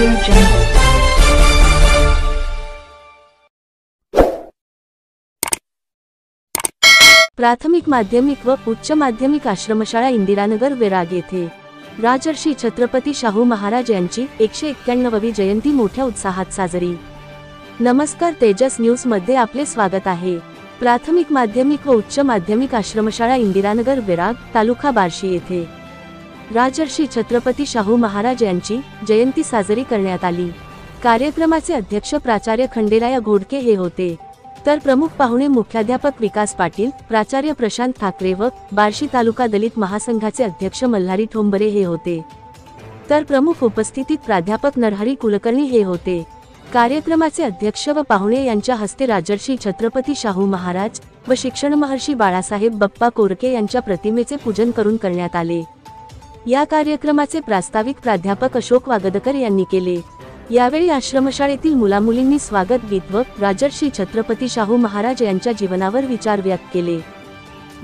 Audio Jungle. प्राथमिक, माध्यमिक व उच्च माध्यमिक आश्रमशाळा इंदिरानगर विराग येथे राजर्षी छत्रपती शाहू महाराज यांची 191वी जयंती मोठ्या उत्साहात साजरी। नमस्कार, तेजस न्यूज मध्ये आपले स्वागत आहे। प्राथमिक, माध्यमिक व उच्च माध्यमिक आश्रमशाळा इंदिरानगर विराग, तालुका बार्शी येथे राजर्षी छत्रपती शाहू महाराज यांची जयंती साजरी करण्यात आली। कार्यक्रमाचे अध्यक्ष प्राचार्य खंडेराय घोडके हे होते, तर प्रमुख पाहुणे मुख्याध्यापक विकास पाटील, प्राचार्य प्रशांत ठाकरे व बार्शी तालुका दलित महासंघाचे अध्यक्ष मल्हारी ठोंबरे हे होते, तर प्रमुख उपस्थितीत प्राध्यापक नरहरी कुलकर्णी हे होते। कार्यक्रमाचे अध्यक्ष व पाहुणे यांच्या हस्ते राजर्षी छत्रपती शाहू महाराज व शिक्षण महर्षी बाळासाहेब बप्पा कोरके यांच्या प्रतिमेचे पूजन करून करण्यात आले। या कार्यक्रमाचे प्रास्ताविक प्राध्यापक अशोक वागदकर यांनी केले। यावेळी आश्रमशाळेतील मुलामुलींनी स्वागत गीत व राजर्षी छत्रपती शाहू महाराज यांच्या जीवनावर विचार व्यक्त केले।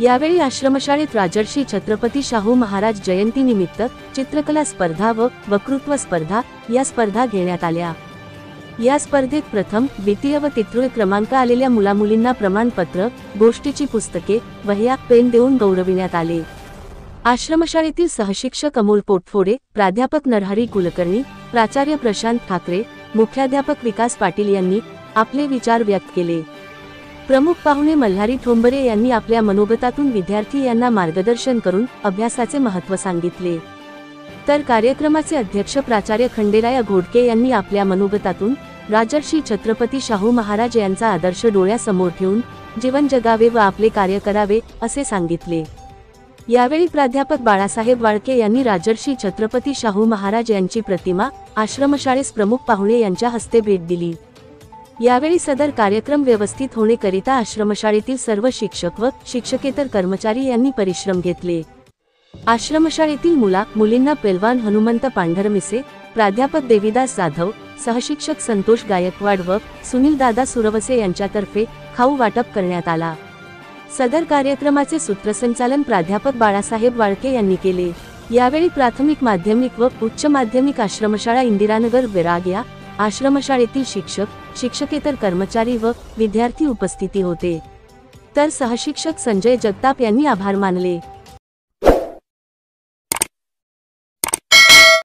यावेळी आश्रमशाळेत राजर्षी छत्रपती शाहू महाराज जयंतीनिमित्त चित्रकला स्पर्धा व वक्तृत्व स्पर्धा या स्पर्धा घेण्यात आल्या। या स्पर्धेत प्रथम, द्वितीय व तृतीय क्रमांक आलेल्या मुलामुलींना प्रमाणपत्र, गोष्टीची पुस्तके, वह्या, पेन देऊन गौरविण्यात आले। आश्रमशाळेतील सहशिक्षक अमोल पोटफोडे, प्राध्यापक नरहरी कुलकर्णी, प्राचार्य प्रशांत ठाकरे, मुख्याध्यापक विकास पाटील यांनी आपले विचार व्यक्त केले। प्रमुख पाहुणे मल्हारी ठोंबरे यांनी आपल्या मनोगतातून विद्यार्थी यांना मार्गदर्शन करून अभ्यासाचे महत्त्व सांगितले, तर कार्यक्रमाचे अध्यक्ष प्राचार्य खंडेराय घोडके यांनी आपल्या मनोगतातून राजर्षी छत्रपती शाहू महाराज यांचा आदर्श डोळ्यासमोर ठेवून जीवन जगावे व आपले कार्य करावे असे सांगितले। यावेळी प्राध्यापक बाळासाहेब वाळके यांनी राजर्षी छत्रपती शाहू महाराज यांची प्रतिमा आश्रमशाळेस प्रमुख पाहुणे यांच्या हस्ते भेट दिली। यावेळी सदर कार्यक्रम व्यवस्थित होण्याकरिता आश्रमशाळेतील सर्व शिक्षक व शिक्षकेतर कर्मचारी यांनी परिश्रम घेतले। आश्रमशाळेतील मुलींना पेलवान हनुमंत पांढरमिसे, प्राध्यापक देविदास जाधव, सहशिक्षक संतोष गायकवाड व सुनील दादा सुरवसे यांच्यातर्फे खाऊ वाटप करण्यात आला। सदर कार्यक्रमाचे सूत्रसंचालन प्राध्यापक बाळासाहेब वाळके यांनी केले। यावेळी प्राथमिक, माध्यमिक व उच्च माध्यमिक आश्रमशाळा इंदिरानगर विराग या आश्रमशाळेतील शिक्षक, शिक्षकेतर कर्मचारी व विद्यार्थी उपस्थिती होते, तर सहशिक्षक संजय जगताप यांनी आभार मानले।